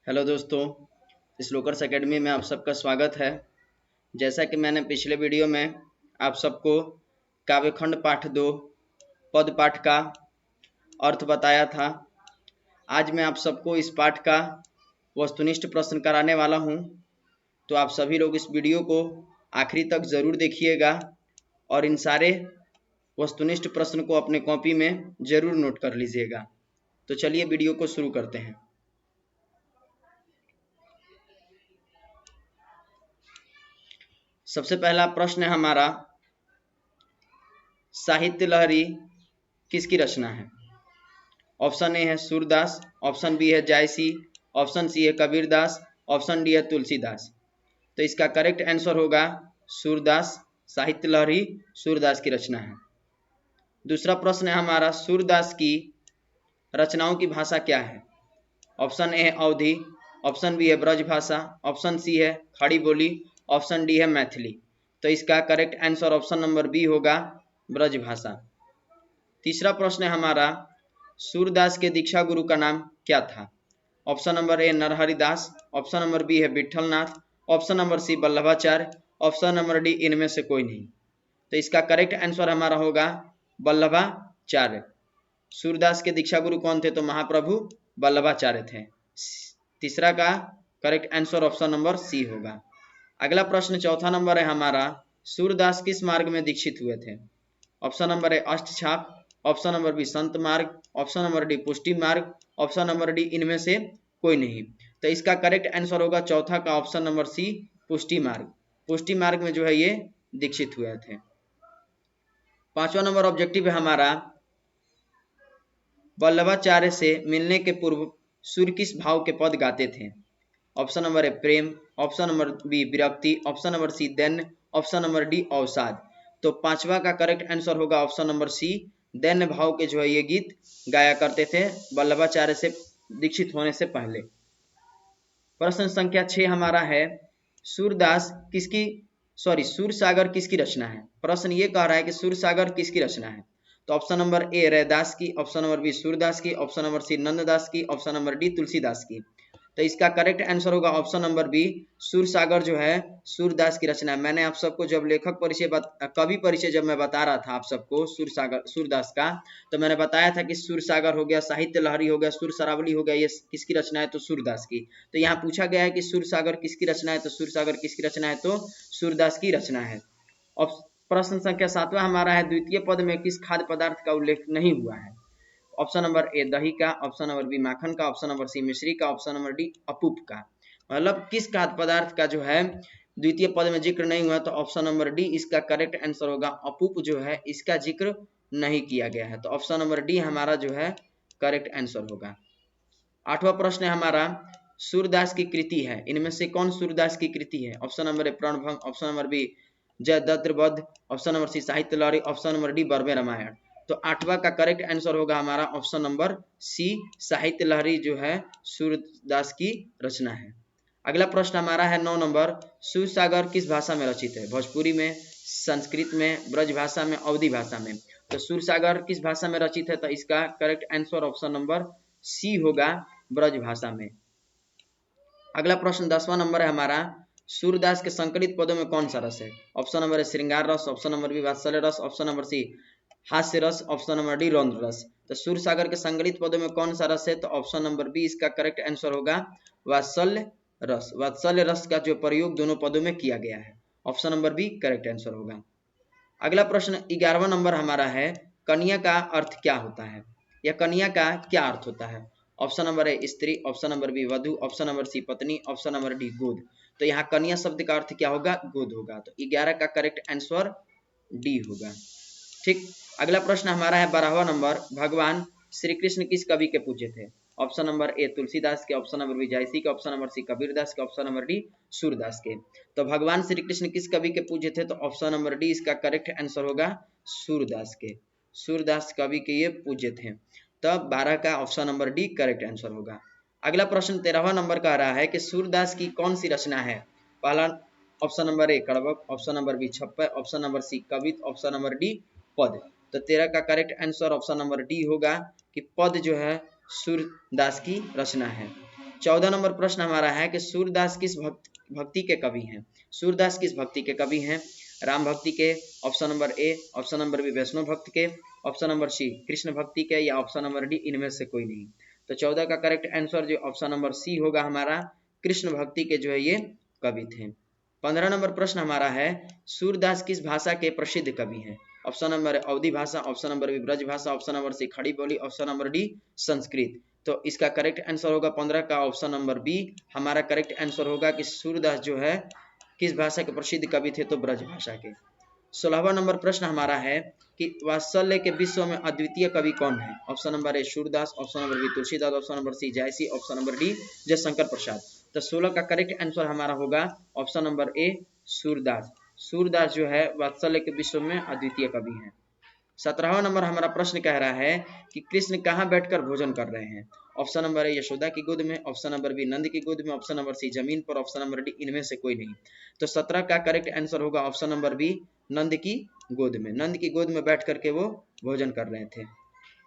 Hello दोस्तों, स्लोकर्स academy में आप सबका स्वागत है। जैसा कि मैंने पिछले वीडियो में आप सबको काव्यखंड पाठ 2 पद पाठ का अर्थ बताया था। आज मैं आप सबको इस पाठ का वस्तुनिष्ठ प्रश्न कराने वाला हूं, तो आप सभी लोग इस वीडियो को आखिरी तक ज़रूर देखिएगा और इन सारे वस्तुनिष्ठ प्रश्न को अपने कॉपी में ज़रूर नोट कर लीजिएगा। तो चलिए वीडियो को शुरू करते हैं। सबसे पहला प्रश्न है हमारा, साहित्य लहरी किसकी रचना है? ऑप्शन ए है सूरदास, ऑप्शन बी है जायसी, ऑप्शन सी है कबीरदास, ऑप्शन डी है तुलसीदास। तो इसका करेक्ट आंसर होगा सूरदास। साहित्य लहरी सूरदास की रचना है। दूसरा प्रश्न है हमारा, सूरदास की रचनाओं की भाषा क्या है? ऑप्शन ए है अवधी, ऑप्शन बी है ब्रजभाषा, ऑप्शन सी है खड़ी बोली, ऑप्शन डी है मैथिली। तो इसका correct answer option number B होगा, ब्रजभाषा। तीसरा प्रश्न है हमारा, सूरदास के दीक्षा गुरु का नाम क्या था? Option number a Narhari Das, option number b है Vithalnath, option number c Vallabhacharya, option number d इनमें से कोई नहीं। तो इसका करेक्ट आंसर हमारा होगा वल्लभाचार्य। सूरदास के दीक्षा गुरु कौन थे? तो महाप्रभु वल्लभाचार्य थे। तीसरा का correct answer option number C होगा। अगला प्रश्न चौथा नंबर है हमारा, सूरदास किस मार्ग में दीक्षित हुए थे? ऑप्शन नंबर है अष्टछाप, ऑप्शन नंबर बी संत मार्ग, ऑप्शन नंबर डी पुष्टि मार्ग, ऑप्शन नंबर डी इनमें से कोई नहीं। तो इसका करेक्ट आंसर होगा चौथा का ऑप्शन नंबर सी, पुष्टि मार्ग। पुष्टि मार्ग में जो है ये दीक्षित हुए थे। पांचवा नंबर ऑब्जेक्टिव है हमारा, वल्लभाचार्य से मिलने के पूर्व सूर्य किस भाव के पद गाते थे? ऑप्शन नंबर है प्रेम, ऑप्शन नंबर बी विरक्ति, ऑप्शन नंबर सी दैन्य, ऑप्शन नंबर डी अवसाद। तो पांचवा का करेक्ट आंसर होगा ऑप्शन नंबर सी, दैन्य भाव के जो है ये गीत गाया करते थे वल्लभाचार्य से दीक्षित होने से पहले। प्रश्न संख्या 6 हमारा है, सूरसागर किसकी रचना है? प्रश्न ये कह रहा है कि सूरसागर किसकी रचना है? तो ऑप्शन नंबर ए रैदास की, ऑप्शन नंबर बी सूरदास की, ऑप्शन नंबर सी नंददास की, ऑप्शन नंबर डी तुलसीदास की। तो इसका करेक्ट आंसर होगा ऑप्शन नंबर बी, सूरसागर जो है सूरदास की रचना है। मैंने आप सबको जब लेखक परिचय कवि परिचय जब मैं बता रहा था आप सबको सूरदास का, तो मैंने बताया था कि सूरसागर हो गया, साहित्य लहरी हो गया, सुर सरावली हो गया, ये किसकी रचना है? तो सूरदास की। तो यहाँ पूछा गया है कि सूरसागर किसकी रचना है? तो सूरसागर किसकी रचना है? तो सूरदास की रचना है। और प्रश्न संख्या 7वां हमारा है, द्वितीय पद में किस खाद्य पदार्थ का उल्लेख नहीं हुआ है? ऑप्शन नंबर ए दही का, ऑप्शन नंबर बी माखन का, ऑप्शन नंबर सी मिश्री का, ऑप्शन नंबर डी अपूप का। मतलब किस खाद्य पदार्थ का जो है द्वितीय पद में जिक्र नहीं हुआ? तो ऑप्शन नंबर डी इसका करेक्ट आंसर होगा। अपूप जो है इसका जिक्र नहीं किया गया है, तो ऑप्शन नंबर डी हमारा जो है करेक्ट आंसर होगा। 8वां प्रश्न है हमारा, सूरदास की कृति है, इनमें से कौन सूरदास की कृति है? Option number a Pranbhang, option number b Jayadrath, option number c Sahitya Lahari, option number d Barvai Ramayan. तो 8वां का करेक्ट आंसर होगा हमारा ऑप्शन नंबर सी, साहित्य लहरी जो है सूरदास की रचना है। अगला प्रश्न हमारा है 9 नंबर, सूरसागर किस भाषा में रचित है? भोजपुरी में, संस्कृत में, ब्रज भाषा में, अवधी भाषा में। तो सूरसागर किस भाषा में रचित है? तो इसका correct answer option number C होगा, ब्रज भाषा में। अगला प्रश्न 10वां नंबर है हमारा, सूरदास के संकलित पदों में कौन सा रस है? ऑप्शन नंबर है श्रृंगार रस, ऑप्शन नंबर बी वात्सल्य रस, ऑप्शन नंबर सी हास्य रस, ऑप्शन नंबर डी रौद्र रस। तो सूरसागर के संकलित पदों में कौन सा रस है? तो ऑप्शन नंबर बी इसका करेक्ट आंसर होगा, वात्सल्य रस। वात्सल्य रस का जो प्रयोग दोनों पदों में किया गया है, option number B correct answer होगा। अगला प्रश्न 11वां नंबर हमारा है, कन्या का अर्थ क्या होता है, या कन्या का क्या अर्थ होता है? ऑप्शन नंबर है स्त्री, ऑप्शन नंबर बी वधु, ऑप्शन नंबर सी पत्नी, ऑप्शन नंबर डी गोद। तो यहाँ कन्या शब्द का अर्थ क्या होगा? गोद होगा। तो 11 का करेक्ट आंसर डी होगा। ठीक। अगला प्रश्न हमारा है 12वां नंबर, भगवान श्री कृष्ण किस कवि के पूज्य थे? ऑप्शन नंबर ए तुलसीदास के, ऑप्शन नंबर बी जायसी के, ऑप्शन नंबर सी कबीरदास के, ऑप्शन नंबर डी सूरदास के। तो भगवान श्री कृष्ण किस कवि के पूज्य थे? तो ऑप्शन नंबर डी इसका करेक्ट आंसर होगा, सूरदास के। सूरदास कवि के ये पूज्य थे। तब 12 का option number D correct answer होगा। अगला प्रश्न 13वां नंबर कह रहा है कि सूरदास की कौन सी रचना है? पहला ऑप्शन नंबर ए कड़वक, ऑप्शन नंबर बी छप्पर, ऑप्शन नंबर सी कवित, ऑप्शन नंबर डी पद। तो 13 का correct answer option number d होगा कि पद जो है सूरदास की रचना है। 14 नंबर प्रश्न हमारा है कि सूरदास किस भक्ति के कवि हैं? सूरदास किस भक्ति के कवि हैं? राम भक्ति के, option number a, option number b वैष्णव भक्त के, ऑप्शन नंबर सी कृष्ण भक्ति के, या ऑप्शन नंबर डी इनमें से कोई नहीं। तो 14 का करेक्ट आंसर जो ऑप्शन नंबर सी होगा हमारा, कृष्ण भक्ति के जो है ये कवि थे। 15 नंबर प्रश्न हमारा है सूरदास किस भाषा के प्रसिद्ध कवि हैं? ऑप्शन नंबर अवधी भाषा, ऑप्शन नंबर बी ब्रज भाषा, ऑप्शन नंबर सी खड़ी बोली, ऑप्शन नंबर डी संस्कृत। तो इसका करेक्ट आंसर होगा 15 का ऑप्शन नंबर बी हमारा करेक्ट आंसर होगा कि सूरदास जो है किस भाषा के प्रसिद्ध कवि थे? तो ब्रज भाषा के। 16वां नंबर प्रश्न हमारा है कि वात्सल्य के विश्व में अद्वितीय कवि कौन है? Option number a Surdas, option number b Tulsidas, option number c Jayasi, option number d Jaishankar Prasad. तो 16 का करेक्ट आंसर हमारा होगा option number a Surdas. Surdas जो है वात्सल्य के विश्व में अद्वितीय कवि हैं। 17वां नंबर हमारा प्रश्न कह रहा है कि कृष्ण कहाँ बैठकर भोजन कर रहे हैं? ऑप्शन नंबर ए यशोदा की गोद में, ऑप्शन नंबर बी नंद की गोद में, ऑप्शन नंबर सी जमीन पर, ऑप्शन नंबर डी इनमें से कोई नहीं। तो 17 का करेक्ट आंसर होगा ऑप्शन नंबर बी नंद की गोद में। नंद की गोद में बैठ करके वो भोजन कर रहे थे।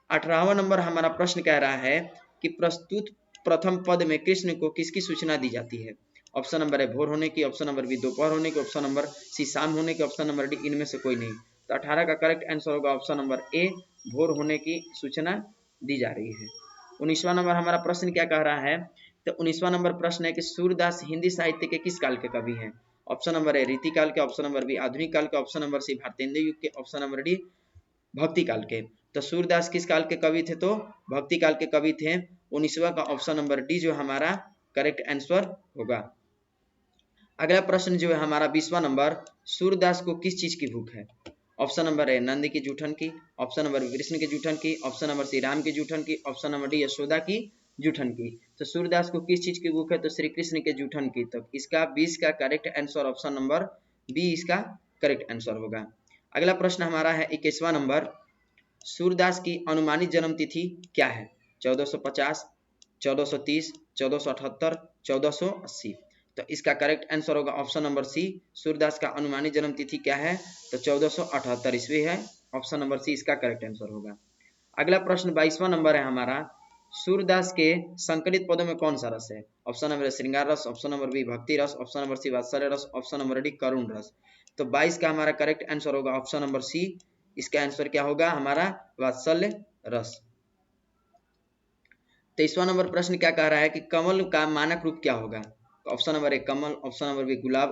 18वां नंबर हमारा प्रश्न कह रहा है कि प्रस्तुत प्रथम पद में कृष्ण को किसकी सूचना दी जाती है? ऑप्शन नंबर ए भोर होने की, ऑप्शन नंबर बी दोपहर होने की, ऑप्शन नंबर सी शाम होने की, ऑप्शन नंबर डी इनमें से कोई नहीं। तो 18 का करेक्ट आंसर होगा ऑप्शन नंबर ए भोर होने की सूचना दी जा रही है। 19वां नंबर हमारा प्रश्न क्या कह रहा है? तो 19वां नंबर प्रश्न है कि सूरदास हिंदी साहित्य के किस काल के कवि हैं? ऑप्शन नंबर ए रीति काल के, ऑप्शन नंबर बी आधुनिक काल के, ऑप्शन नंबर सी भारतेंदु युग के, ऑप्शन नंबर डी भक्ति काल के। तो सूरदास किस काल के कवि थे? तो भक्ति काल के कवि थे। 19वां का ऑप्शन नंबर डी जो हमारा करेक्ट आंसर होगा। अगला प्रश्न जो है हमारा 20वां नंबर, सूरदास को किस चीज की भूख है? ऑप्शन नंबर ए नंद की जूठन की, ऑप्शन नंबर बी कृष्ण की जूठन की, ऑप्शन नंबर सी राम की जूठन की, ऑप्शन नंबर डी यशोदा की जूठन की। तो सूरदास को किस चीज की भूख है? तो श्री कृष्ण के जूठन की। तो इसका 20 का correct answer option number B इसका करेक्ट आंसर होगा। अगला प्रश्न हमारा है 21वां नंबर, सूरदास की अनुमानित जन्म तिथि क्या है? 1450, 1430, 1478, 1480। तो इसका करेक्ट आंसर होगा ऑप्शन नंबर सी। सूरदास का अनुमानित जन्म तिथि क्या है? तो 1478 ईस्वी है। ऑप्शन नंबर सी इसका करेक्ट आंसर होगा। अगला प्रश्न 22वां नंबर है हमारा, सूरदास के संकलित पदों में कौन सा रस है? ऑप्शन नंबर श्रृंगार रस, ऑप्शन नंबर बी भक्ति रस, ऑप्शन नंबर सी वात्सल्य रस, ऑप्शन नंबर डी करुण रस। तो 22 का हमारा करेक्ट आंसर होगा ऑप्शन नंबर सी। इसका आंसर क्या होगा हमारा? वात्सल्य रस। 23वां नंबर प्रश्न क्या कह रहा है कि कमल का मानक रूप क्या होगा? ऑप्शन नंबर ए कमल, ऑप्शन नंबर बी गुलाब,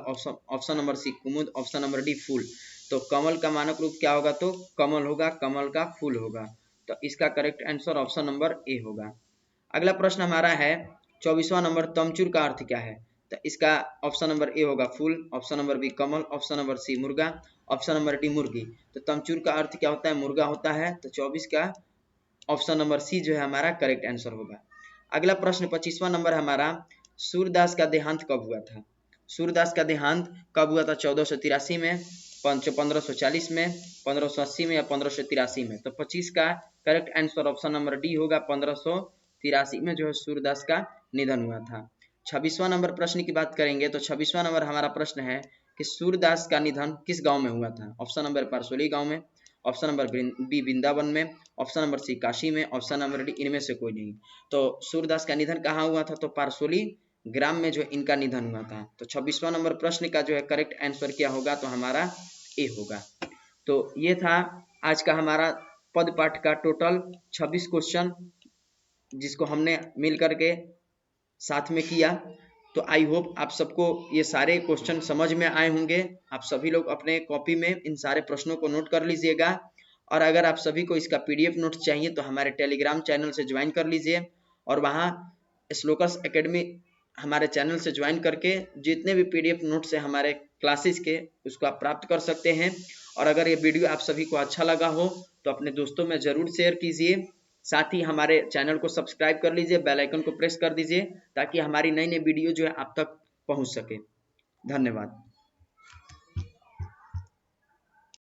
ऑप्शन नंबर सी कुमुद, ऑप्शन नंबर डी फूल। तो कमल का मानक रूप क्या होगा? तो कमल होगा, कमल का फूल होगा। तो इसका करेक्ट आंसर ऑप्शन नंबर ए होगा। अगला प्रश्न हमारा है 24वां नंबर, तमचूर का अर्थ क्या है? तो इसका ऑप्शन नंबर ए होगा फूल, ऑप्शन नंबर बी कमल, ऑप्शन नंबर सी मुर्गा, ऑप्शन नंबर डी मुर्गी। तो तमचूर का अर्थ क्या होता है? मुर्गा होता है। तो 24 का ऑप्शन नंबर सी जो है हमारा करेक्ट आंसर होगा। अगला प्रश्न 25वां नंबर हमारा, सूरदास का देहांत कब हुआ था? सूरदास का देहांत कब हुआ था? 1483 में, 1540 में, 1580 में या 1583 में। तो 25 का correct answer option number d होगा। 1583 में जो है सूरदास का निधन हुआ था। 26वां नंबर प्रश्न की बात करेंगे तो 26वां नंबर हमारा प्रश्न है कि सूरदास का निधन किस गांव में हुआ था? ऑप्शन नंबर पारसोली गांव में, ऑप्शन नंबर बी वृंदावन में, ऑप्शन नंबर सी काशी में, ऑप्शन नंबर डी इनमें से कोई नहीं। तो सूरदास का निधन कहाँ हुआ था? तो पारसोली ग्राम में जो इनका निधन हुआ था। तो 26वां नंबर प्रश्न का जो है करेक्ट आंसर क्या होगा? तो हमारा ए होगा। तो ये था आज का हमारा पद पाठ का टोटल 26 क्वेश्चन, जिसको हमने मिल करके साथ में किया। तो आई होप आप सबको ये सारे क्वेश्चन समझ में आए होंगे। आप सभी लोग अपने कॉपी में इन सारे प्रश्नों को नोट कर लीजिएगा। और अगर आप सभी को इसका PDF नोट चाहिए तो हमारे टेलीग्राम चैनल से ज्वाइन कर लीजिए, और वहाँ श्लोकर्स एकेडमी हमारे चैनल से ज्वाइन करके जितने भी PDF नोट्स है हमारे क्लासेस के, उसको आप प्राप्त कर सकते हैं। और अगर ये वीडियो आप सभी को अच्छा लगा हो तो अपने दोस्तों में ज़रूर शेयर कीजिए। साथ ही हमारे चैनल को सब्सक्राइब कर लीजिए, बेल आइकन को प्रेस कर दीजिए, ताकि हमारी नई नई वीडियो जो है आप तक पहुंच सके। धन्यवाद।